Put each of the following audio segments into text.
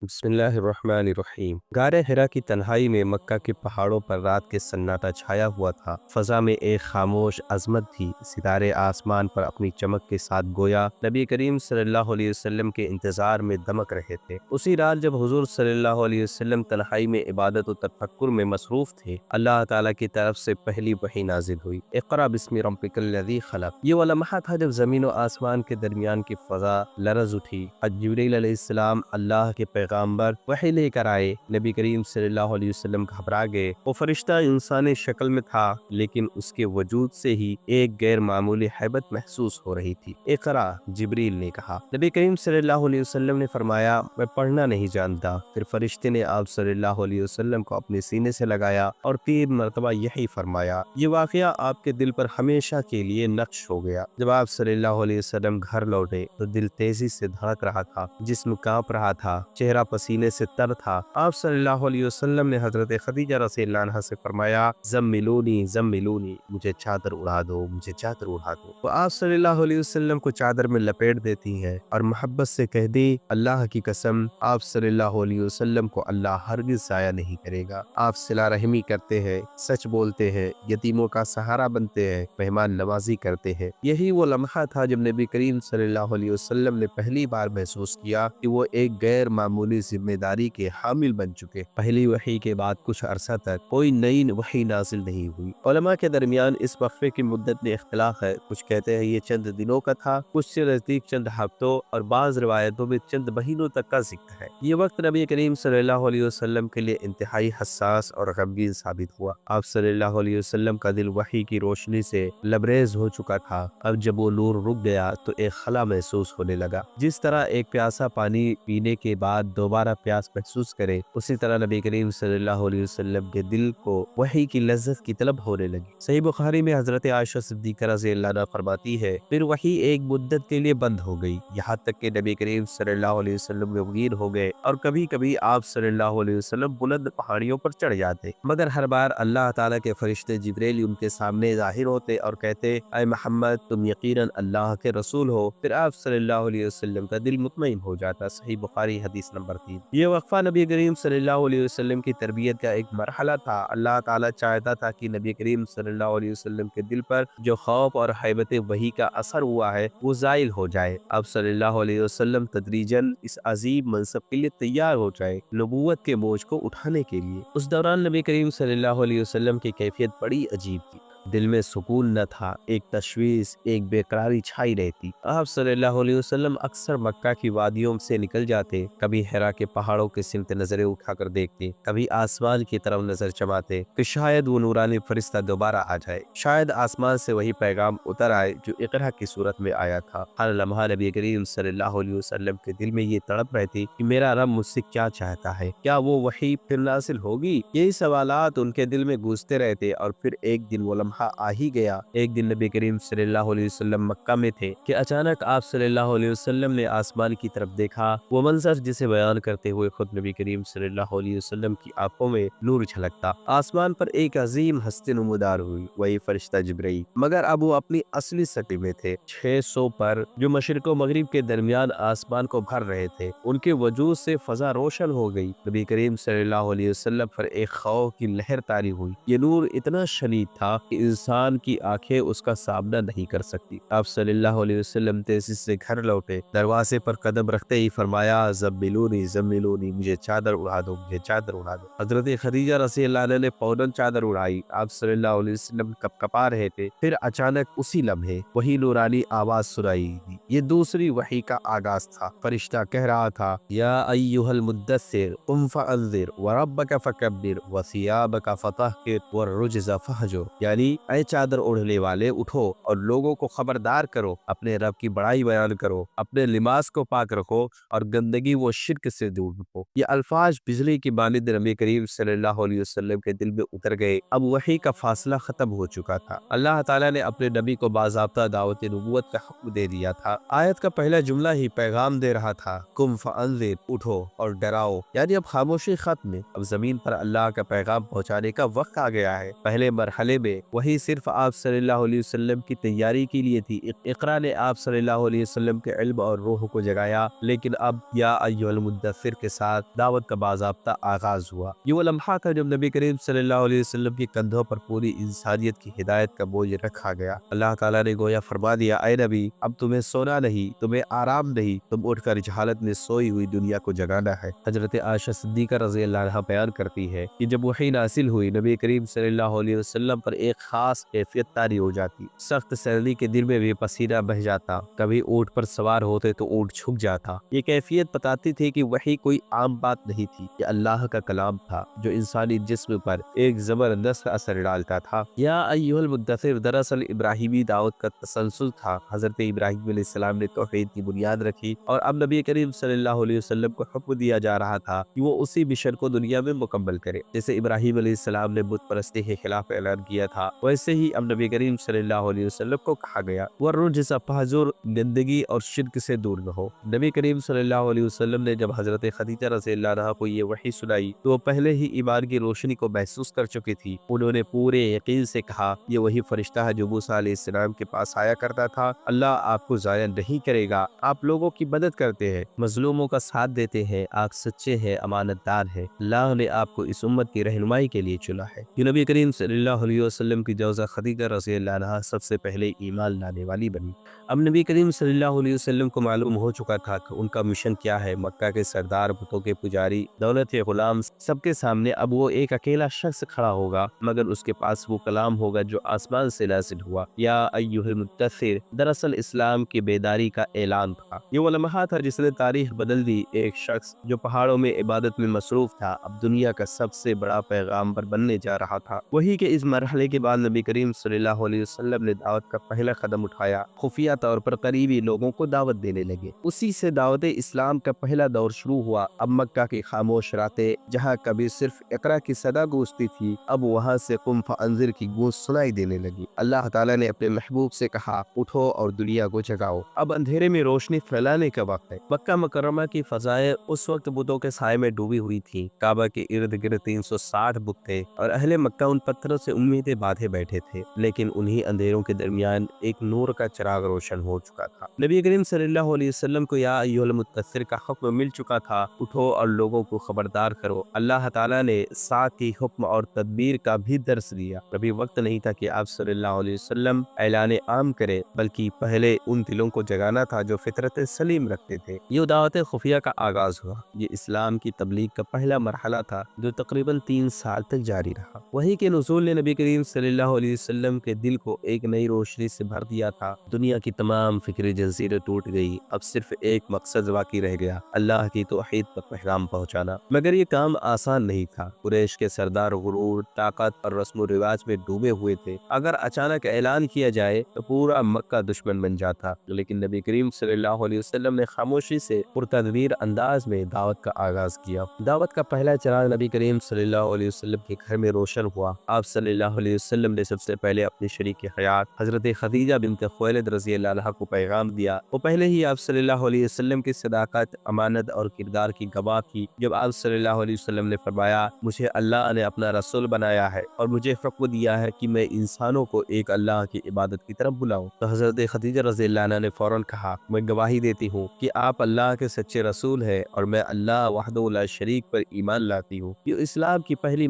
بسم اللہ الرحمن الرحیم۔ غار حرا کی تنہائی میں مکہ کے پہاڑوں پر رات کے سناٹا چھایا ہوا تھا۔ فضا میں ایک خاموش عظمت تھی۔ ستارے آسمان پر اپنی چمک کے ساتھ گویا نبی کریم صلی اللہ علیہ وسلم کے انتظار میں دمک رہے تھے۔ اسی رات جب حضور صلی اللہ علیہ وسلم تنہائی میں عبادت و تفکر میں مصروف تھے، اللہ تعالیٰ کی طرف سے پہلی وحی نازل ہوئی۔ اقرأ بسم ربک الذی خلق۔ یہ وہ لمحہ تھا جب زمین و آسمان کے درمیان کی فضا لرز اٹھی۔ جبریل علیہ السلام اللہ کے پیغامبر وحی لے کر آئے۔ نبی کریم صلی اللہ علیہ وسلم گھبرا گئے۔ وہ فرشتہ انسانی شکل میں تھا، لیکن اس کے وجود سے ہی ایک غیر معمولی ہیبت محسوس ہو رہی تھی۔ اقرا، جبریل نے کہا۔ نبی کریم صلی اللہ علیہ وسلم نے فرمایا، میں پڑھنا نہیں جانتا۔ پھر فرشتے نے آپ صلی اللہ علیہ وسلم کو اپنے سینے سے لگایا اور 3 مرتبہ یہی فرمایا۔ یہ واقعہ آپ کے دل پر ہمیشہ کے لیے نقش ہو گیا۔ جب آپ صلی اللہ علیہ وسلم گھر لوٹے تو دل تیزی سے دھڑک رہا تھا، جسم کانپ رہا تھا، چہرہ پسینے سے تر تھا۔ آپ صلی اللہ علیہ وسلم نے حضرت خدیجہ رضی اللہ عنہا سے فرمایا، زملونی زملونی، مجھے چادر اڑا دو، مجھے چادر اڑا دو۔ وہ آپ صلی اللہ علیہ وسلم کو چادر میں لپیٹ دیتی ہیں اور محبت سے کہہ دی، اللہ کی قسم، آپ صلی اللہ علیہ وسلم کو اللہ ہرگز ضائع نہیں کرے گا۔ آپ صلہ رحمی کرتے ہیں، سچ بولتے ہیں، یتیموں کا سہارا بنتے ہیں، مہمان نوازی کرتے ہیں۔ یہی وہ لمحہ تھا جب نبی کریم صلی اللہ علیہ وسلم نے پہلی بار محسوس کیا کہ وہ ایک غیر معمولی ذمہ داری کے حامل بن چکے۔ پہلی وحی کے بعد کچھ عرصہ تک کوئی نئی وحی نازل نہیں ہوئی۔ علماء کے درمیان اس وقفے کی مدت میں اختلاف ہے۔ کچھ کہتے ہیں یہ چند دنوں کا تھا، کچھ سے نزدیک چند ہفتوں، اور بعض روایتوں میں چند مہینوں تک کا ذکر ہے۔ یہ وقت نبی کریم صلی اللہ علیہ وسلم کے لیے انتہائی حساس اور غمگین ثابت ہوا۔ آپ صلی اللہ علیہ وسلم کا دل وحی کی روشنی سے لبریز ہو چکا تھا۔ اب جب وہ نور رک گیا تو ایک خلا محسوس ہونے لگا۔ جس طرح ایک پیاسا پانی پینے کے بعد دوبارہ پیاس محسوس کرے، اسی طرح نبی کریم صلی اللہ علیہ وسلم کے دل کو وحی کی لذت کی طلب ہونے لگی۔ صحیح بخاری میں حضرت عائشہ صدیقہ رضی اللہ عنہا فرماتی ہے، پھر وحی ایک مدت کے لیے بند ہو گئی، یہاں تک کہ نبی کریم صلی اللہ علیہ وسلم غمگین ہو گئے اور کبھی کبھی آپ صلی اللہ علیہ وسلم بلند پہاڑیوں پر چڑھ جاتے، مگر ہر بار اللہ تعالیٰ کے فرشتے جبریل ان کے سامنے ظاہر ہوتے اور کہتے، اے محمد، تم یقیناً اللہ کے رسول ہو۔ پھر آپ صلی اللہ علیہ وسلم کا دل مطمئن ہو جاتا۔ صحیح بخاری حدیث نمبر 3۔ یہ وقفہ نبی کریم صلی اللہ علیہ وسلم کی تربیت کا ایک مرحلہ تھا۔ اللہ تعالیٰ چاہتا تھا کہ نبی کریم صلی اللہ علیہ وسلم کے دل پر جو خوف اور ہیبت وحی کا اثر ہوا ہے وہ زائل ہو جائے۔ اب صلی اللہ علیہ وسلم تدریجاً اس عظیم منصب کے لیے تیار ہو جائے، نبوت کے بوجھ کو اٹھانے کے لیے۔ اس دوران نبی کریم صلی اللہ علیہ وسلم کی کیفیت بڑی عجیب تھی۔ دل میں سکون نہ تھا، ایک تشویش، ایک بے قراری چھائی رہتی۔ آپ صلی اللہ علیہ وسلم اکثر مکہ کی وادیوں سے نکل جاتے، کبھی حرا کے پہاڑوں کی سمت نظریں اٹھا کر دیکھتے، کبھی آسمان کی طرف نظر چماتے کہ شاید وہ نورانی فرشتہ دوبارہ آ جائے، شاید آسمان سے وہی پیغام اتر آئے جو اقرا کی صورت میں آیا تھا۔ ہر لمحہ نبی کریم صلی اللہ علیہ وسلم کے دل میں یہ تڑپ رہتی کہ میرا رب مجھ سے کیا چاہتا ہے، کیا وہ وحی پھر نازل ہوگی؟ یہی سوالات ان کے دل میں گونجتے رہتے، اور پھر ایک دن وہ لمحہ آ ہی گیا۔ ایک دن نبی کریم صلی اللہ علیہ وسلم مکہ میں تھے کہ اچانک آپ صلی اللہ علیہ وسلم نے آسمان کی طرف دیکھا، وہ منظر جسے بیان کرتے ہوئے خود نبی کریم صلی اللہ علیہ وسلم کی آنکھوں میں نور جھلکتا۔ آسمان پر ایک عظیم ہستی نمودار ہوئی، وہی فرشتہ جبرائیل، مگر اب وہ اپنی اصلی شکل میں تھے۔ 600 پر جو مشرق و مغرب کے درمیان آسمان کو بھر رہے تھے، ان کے وجود سے فضا روشن ہو گئی۔ نبی کریم صلی اللہ علیہ وسلم پر ایک خوف کی لہر طاری ہوئی۔ یہ نور اتنا شدید تھا کہ انسان کی آنکھیں اس کا سامنا نہیں کر سکتی۔ آپ صلی اللہ علیہ وسلم تیزی سے گھر لوٹے، دروازے پر قدم رکھتے ہی فرمایا، زملونی زملونی، مجھے چادر اڑا دو، مجھے چادر اڑا دو۔ حضرت خدیجہ رضی اللہ عنہا نے فوراً چادر اڑائی۔ آپ صلی اللہ علیہ وسلم کپ کپا رہے تھے، پھر اچانک اسی لمحے وہی نورانی آواز سنائی دی۔ یہ دوسری وحی کا آغاز تھا۔ فرشتہ کہہ رہا تھا، یا ایھا المدثر قم فانذر وربک فکبر وثیابک فطہر والرجز فہجر، یعنی اے چادر اوڑھنے والے، اٹھو اور لوگوں کو خبردار کرو، اپنے رب کی بڑائی بیان کرو، اپنے لباس کو پاک رکھو اور گندگی و شرک سے دور رکھو۔ یہ الفاظ بجلی کی مانند نبی کریم صلی اللہ علیہ وسلم کے دل میں اتر گئے۔ اب وحی کا فاصلہ ختم ہو چکا تھا۔ اللہ تعالیٰ نے اپنے نبی کو باضابطہ دعوت نبوت کا حکم دے دیا تھا۔ آیت کا پہلا جملہ ہی پیغام دے رہا تھا، قم فانذر، اٹھو اور ڈراؤ، یعنی اب خاموشی ختم ہے، اب زمین پر اللہ کا پیغام پہنچانے کا وقت آ گیا ہے۔ پہلے مرحلے میں وہی صرف آپ صلی اللہ علیہ وسلم کی تیاری کے لیے تھی۔ اقرا نے آپ صلی اللہ علیہ وسلم کے علم اور روح کو جگایا، لیکن اب یا ایھا المدثر کے ساتھ دعوت کا باضابطہ آغاز ہوا۔ یہ وہ لمحہ تھا جب نبی کریم صلی اللہ علیہ وسلم کے کندھوں پر پوری انسانیت کی ہدایت کا بوجھ رکھا گیا۔ اللہ تعالیٰ نے گویا فرما دیا، اے نبی، اب تمہیں سونا نہیں، تمہیں آرام نہیں، تم اٹھ کر جہالت میں سوئی ہوئی دنیا کو جگانا ہے۔ حضرت عائشہ صدیقہ رضی اللہ عنہا بیان کرتی ہے کہ جب وحی نازل ہوئی، نبی کریم صلی اللہ علیہ وسلم پر ایک خاص کیفیت طاری ہو جاتی۔ سخت سردی کے دن میں بھی پسینہ بہہ جاتا، کبھی اونٹ پر سوار ہوتے تو اونٹ جھک جاتا۔ یہ کیفیت بتاتی تھی کہ وحی کوئی عام بات نہیں تھی، یہ اللہ کا کلام تھا جو انسانی جسم پر ایک زبردست اثر ڈالتا تھا۔ یا ایھا المدثر دراصل ابراہیمی دعوت کا تسلسل تھا۔ حضرت ابراہیم علیہ السلام نے توحید کی بنیاد رکھی اور اب نبی کریم صلی اللہ علیہ وسلم کو حکم دیا جا رہا تھا کہ وہ اسی مشن کو دنیا میں مکمل کرے۔ جیسے ابراہیم علیہ السلام نے بت پرستی کے خلاف اعلان کیا تھا، ویسے ہی اب نبی کریم صلی اللہ علیہ وسلم کو کہا گیا، والرجس فاہجر، گندگی اور شرک سے دور رہو۔ نبی کریم صلی اللہ علیہ وسلم نے جب حضرت خدیجہ رضی اللہ عنہا کو یہ وحی سنائی تو وہ پہلے ہی ایمان کی روشنی کو محسوس کر چکی تھی۔ انہوں نے پورے یقین سے کہا، یہ وہی فرشتہ ہے جو موسیٰ علیہ السلام کے پاس آیا کرتا تھا۔ اللہ آپ کو ضائع نہیں کرے گا، آپ لوگوں کی مدد کرتے ہیں، مظلوموں کا ساتھ دیتے ہیں، آپ سچے ہیں، امانت دار ہیں۔ اللہ نے آپ کو اس امت کی رہنمائی کے لیے چنا ہے۔ یہ نبی کریم صلی اللہ علیہ وسلم کی جوزہ خدیجہ رضی اللہ عنہا سب سے پہلے ایمان لانے والی بنی۔ اب نبی کریم صلی اللہ علیہ وسلم کو معلوم ہو چکا تھا کہ ان کا مشن کیا ہے۔ مکہ کے سردار، بتوں کے پجاری، دولت کے غلام، سب کے سامنے اب وہ ایک اکیلا شخص کھڑا ہوگا، مگر اس کے پاس وہ کلام ہوگا جو آسمان سے نازل ہوا۔ یا ایھا المدثر دراصل اسلام کی بیداری کا اعلان تھا۔ یہ وہ لمحہ تھا جس نے تاریخ بدل دی۔ ایک شخص جو پہاڑوں میں عبادت میں مصروف تھا، اب دنیا کا سب سے بڑا پیغامبر بننے جا رہا تھا۔ وحی کے اس مرحلے کے بعد نبی کریم صلی اللہ علیہ وسلم نے دعوت کا پہلا قدم اٹھایا، خفیہ طور پر قریبی لوگوں کو دعوت دینے لگے۔ اسی سے دعوت اسلام کا پہلا دور شروع ہوا۔ اب مکہ کی خاموش راتیں، جہاں کبھی صرف اقرا کی صدا گونجتی تھی، اب وہاں سے قم فانذر کی گونج سنائی دینے لگی۔ اللہ تعالیٰ نے اپنے محبوب سے کہا، اٹھو اور دنیا کو جگاؤ، اب اندھیرے میں روشنی پھیلانے کا وقت ہے۔ مکہ مکرمہ کی فضائیں اس وقت بتوں کے سائے میں ڈوبی ہوئی تھیں۔ کعبہ کے ارد گرد 360 بت تھے اور اہل مکہ ان پتھروں سے امیدیں باندھے بیٹھے تھے، لیکن انہی اندھیروں کے درمیان ایک نور کا چراغ روشن ہو چکا تھا۔ نبی کریم صلی اللہ علیہ وسلم کو یا ایھا المدثر کا حکم مل چکا تھا، اٹھو اور لوگوں کو خبردار کرو۔ اللہ تعالیٰ نے ساتھ ہی حکم اور تدبیر کا بھی درس دیا۔ ابھی وقت نہیں تھا کہ آپ صلی اللہ علیہ وسلم اعلان عام کرے، بلکہ پہلے ان دلوں کو جگانا تھا جو فطرت سلیم رکھتے تھے۔ یہ دعوت خفیہ کا آغاز ہوا۔ یہ اسلام کی تبلیغ کا پہلا مرحلہ تھا جو تقریباً 3 سال تک جاری رہا۔ وحی کے نزول نے نبی کریم صلی اللہ علیہ وسلم کے دل کو ایک نئی روشنی سے بھر دیا تھا۔ دنیا کی تمام فکری جنزیریں ٹوٹ گئی، اب صرف ایک مقصد باقی رہ گیا، اللہ کی توحید پر پیغام پہنچانا۔ مگر یہ کام آسان نہیں تھا۔ قریش کے سردار غرور، طاقت اور رسم و رواج میں ڈوبے ہوئے تھے۔ اگر اچانک اعلان کیا جائے تو پورا مکہ دشمن بن جاتا، لیکن نبی کریم صلی اللہ علیہ وسلم نے خاموشی سے پرتدبیر انداز میں دعوت کا آغاز کیا۔ دعوت کا پہلا چراغ نبی کریم صلی اللہ علیہ وسلم کے گھر میں روشن ہوا۔ آپ صلی اللہ علیہ وسلم نے سب سے پہلے اپنی شریک حیات حضرت خدیجہ بنت خویلد رضی اللہ عنہا کو پیغام دیا۔ وہ پہلے ہی آپ صلی اللہ علیہ وسلم کی صداقت، امانت اور کردار کی گواہ تھی۔ جب آپ صلی اللہ علیہ وسلم نے فرمایا، مجھے اللہ نے اپنا رسول بنایا ہے اور مجھے حکم دیا ہے کہ میں انسانوں کو ایک اللہ کی عبادت کی طرف بلاؤں، تو حضرت خدیجہ رضی اللہ عنہا نے فوراً کہا، میں گواہی دیتی ہوں کہ آپ اللہ کے سچے رسول ہیں اور میں اللہ وحدہ لا شریک پر ایمان لاتی ہوں۔ یہ اسلام کی پہلی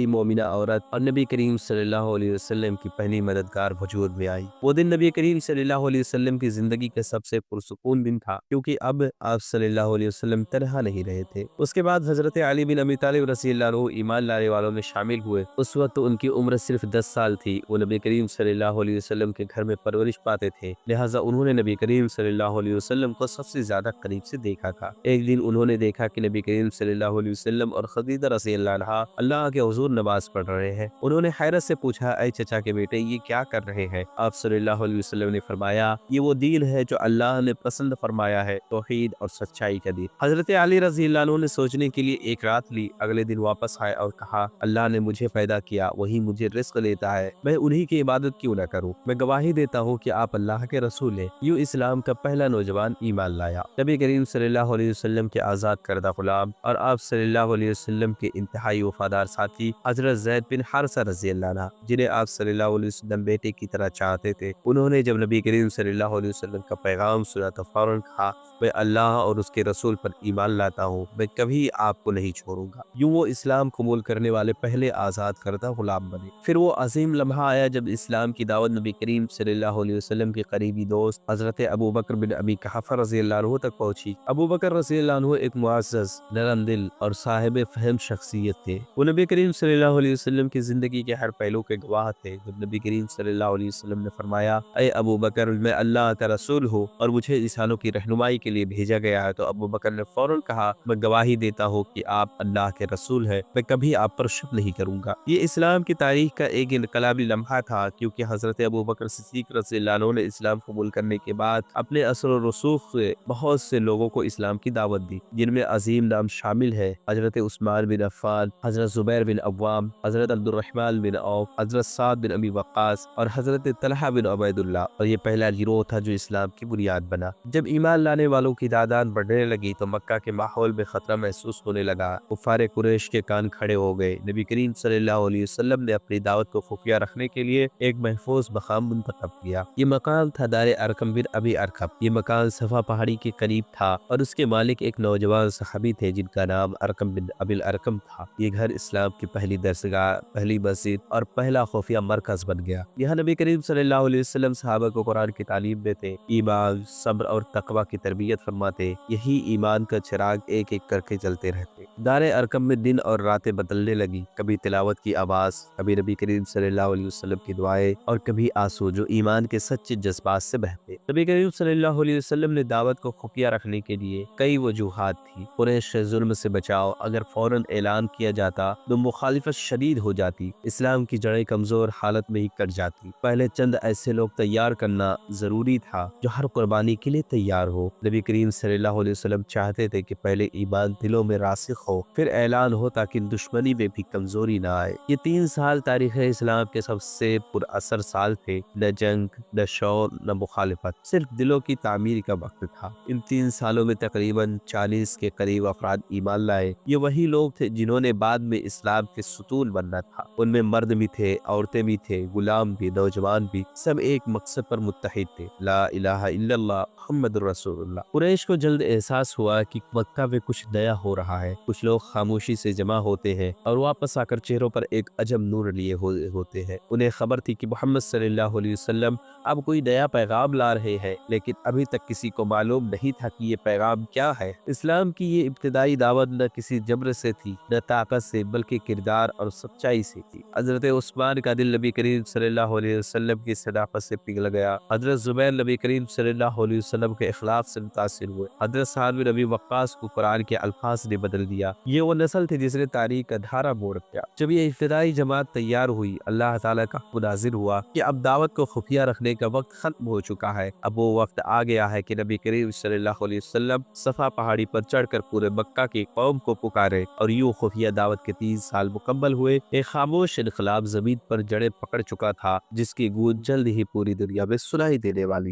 مومنہ عورت اور نبی کریم صلی اللہ علیہ وسلم کی پہلی مددگار وجود میں آئی۔ وہ دن نبی کریم صلی اللہ علیہ وسلم کی زندگی کا سب سے پرسکون دن تھا، کیونکہ اب آپ صلی اللہ علیہ وسلم تنہا نہیں رہے تھے۔ اس کے بعد حضرت علی بن ابی طالب رضی اللہ عنہ ایمان لانے والوں میں شامل ہوئے۔ اس وقت ان کی عمر صرف 10 سال تھی۔ وہ نبی کریم صلی اللہ علیہ وسلم کے گھر میں پرورش پاتے تھے، لہٰذا انہوں نے نبی کریم صلی اللہ علیہ وسلم کو سب سے زیادہ قریب سے دیکھا تھا۔ ایک دن انہوں نے دیکھا کہ نبی کریم صلی اللہ علیہ وسلم اور خدیجہ رضی اللہ عنہا اللہ کے حضور نماز پڑھ رہے ہیں۔ انہوں نے حیرت سے پوچھا، اے چچا کے بیٹے، یہ کیا کر رہے ہیں؟ آپ صلی اللہ علیہ وسلم نے فرمایا، یہ وہ دین ہے جو اللہ نے پسند فرمایا ہے، توحید اور سچائی کا دین۔ حضرت علی رضی اللہ عنہ نے سوچنے کے لیے ایک رات لی، اگلے دن واپس آئے اور کہا، اللہ نے مجھے پیدا کیا، وہی مجھے رزق دیتا ہے، میں انہی کی عبادت کیوں نہ کروں؟ میں گواہی دیتا ہوں کہ آپ اللہ کے رسول ہیں۔ یوں اسلام کا پہلا نوجوان ایمان لایا۔ نبی کریم صلی اللہ علیہ وسلم کے آزاد کردہ غلام اور آپ صلی اللہ علیہ وسلم کے انتہائی وفادار ساتھی حضرت زید بن حارثہ رضی اللہ عنہ جنہیں آپ صلی اللہ علیہ وسلم بیٹے کی طرح چاہتے تھے، انہوں نے جب نبی کریم صلی اللہ علیہ وسلم کا پیغام سنا تو فوراً کہا میں اللہ اور اس کے رسول پر ایمان لاتا ہوں، میں کبھی آپ کو نہیں چھوڑوں گا۔ یوں وہ اسلام قبول کرنے والے پہلے آزاد کردہ غلام بنے۔ پھر وہ عظیم لمحہ آیا جب اسلام کی دعوت نبی کریم صلی اللہ علیہ وسلم کے قریبی دوست حضرت ابوبکر بن ابی قحافہ رضی اللہ عنہ تک پہنچی۔ ابوبکر رضی اللہ عنہ ایک معزز، نرم دل اور صاحب فہم شخصیت تھے۔ وہ نبی کریم صلی اللہ علیہ وسلم کی زندگی کے ہر پہلو کے گواہ تھے۔ جب نبی کریم صلی اللہ علیہ وسلم نے فرمایا اے ابوبکر میں اللہ کا رسول ہوں اور مجھے انسانوں کی رہنمائی کے لیے بھیجا گیا ہے، تو ابوبکر نے فوراً کہا میں گواہی دیتا ہوں کہ آپ اللہ کے رسول ہیں، میں کبھی آپ پر شک نہیں کروں گا۔ یہ اسلام کی تاریخ کا ایک انقلابی لمحہ تھا، کیونکہ حضرت ابوبکر صدیق رضی اللہ عنہ نے اسلام قبول کرنے کے بعد اپنے اثر و رسوخ سے بہت سے لوگوں کو اسلام کی دعوت دی، جن میں عظیم نام شامل ہے حضرت عثمان بن عفان، حضرت زبیر بن عوام، حضرت عبد الرحمن بن عوف، حضرت سعد بن ابی وقاص اور حضرت طلحہ بن عبید اللہ، اور یہ پہلا گروہ تھا جو اسلام کی بنیاد بنا۔ جب ایمان لانے والوں کی تعداد بڑھنے لگی تو مکہ کے ماحول میں خطرہ محسوس ہونے لگا۔ کفار قریش کے کان کھڑے ہو گئے۔ نبی کریم صلی اللہ علیہ وسلم نے اپنی دعوت کو خفیہ رکھنے کے لیے ایک محفوظ مقام منتخب کیا۔ یہ مقام تھا دار ارقم بن ابی ارقم۔ یہ مکان صفا پہاڑی کے قریب تھا اور اس کے مالک ایک نوجوان صحابی تھے جن کا نام ارقم بن ابی الارقم تھا۔ یہ گھر اسلام کی پہلی درسگاہ، پہلی مسجد اور پہلا خفیہ مرکز بن گیا۔ یہاں نبی کریم صلی اللہ علیہ وسلم صحابہ کو قرآن کی تعلیم دیتے، ایمان، صبر اور تقوی کی تربیت فرماتے۔ یہی ایمان کا چراغ ایک ایک کر کے جلتے رہتے۔ دار ارقم میں دن اور راتیں بدلنے لگی، کبھی تلاوت کی آواز، کبھی نبی کریم صلی اللہ علیہ وسلم کی دعائیں اور کبھی آنسو جو ایمان کے سچے جذبات سے بہتے۔ نبی کریم صلی اللہ علیہ وسلم نے دعوت کو خفیہ رکھنے کے لیے کئی وجوہات تھی۔ قریش سے ظلم سے بچاؤ، اگر فوراً اعلان کیا جاتا تو مخالفت شدید ہو جاتی، اسلام کی جڑیں کمزور حالت میں ہی کٹ جاتی۔ پہلے چند ایسے لوگ تیار کرنا ضروری تھا جو ہر قربانی کے لیے تیار ہو۔ نبی کریم صلی اللہ علیہ وسلم چاہتے تھے کہ پہلے ایمان دلوں میں راسخ ہو، پھر اعلان ہو تاکہ دشمنی میں بھی کمزوری نہ آئے۔ یہ 3 سال تاریخ اسلام کے سب سے پر اثر سال تھے، نہ جنگ، نہ شور، نہ مخالفت، صرف دلوں کی تعمیر کا وقت تھا۔ ان 3 سالوں میں تقریباً 40 کے قریب افراد ایمان لائے۔ یہ وہی لوگ تھے جنہوں نے بعد میں اسلام کے ستون بننا تھا۔ ان میں مرد بھی تھے، عورتیں بھی تھے، غلام بھی، نوجوان بھی، سب ایک مقصد پر متحد تھے، لا الہ الا اللہ محمد رسول اللہ۔ قریش کو جلد احساس ہوا کہ مکہ میں کچھ نیا ہو رہا ہے۔ کچھ لوگ خاموشی سے جمع ہوتے ہیں اور واپس آ کر چہروں پر ایک عجب نور لیے ہوتے ہیں۔ انہیں خبر تھی کہ محمد صلی اللہ علیہ وسلم اب کوئی نیا پیغام لا رہے ہیں، لیکن ابھی تک کسی کو معلوم نہیں تھا کہ یہ پیغام کیا ہے۔ اسلام کی یہ ابتدائی دعوت نہ کسی جبر سے تھی، نہ طاقت سے، بلکہ کردار اور سچائی سے تھی۔ حضرت عثمان کا دل نبی کریم صلی اللہ علیہ وسلم کی صداقت سے پگھل گیا۔ حضرت زبیر نبی کریم صلی اللہ علیہ وسلم کے اخلاق سے متاثر ہوئے۔ حضرت سعد بن ابی وقاص کو قرآن کے الفاظ نے بدل دیا۔ یہ وہ نسل تھی جس نے تاریخ کا دھارا موڑ دیا۔ جب یہ ابتدائی جماعت تیار ہوئی، اللہ تعالیٰ کا حکم نازل ہوا کہ اب دعوت کو خفیہ رکھنے کا وقت ختم ہو چکا ہے۔ اب وہ وقت آ گیا ہے کہ نبی کریم صلی اللہ علیہ وسلم صفا پہاڑی پر چڑھ کر پورے مکہ کی قوم کو پکارے، اور یوں خفیہ دعوت کے 3 سال مکمل ہوئے۔ ایک خاموش انقلاب زمین پر جڑیں پکڑ چکا تھا، جس کی گونج جلد ہی پوری دنیا میں سنائی دینے والی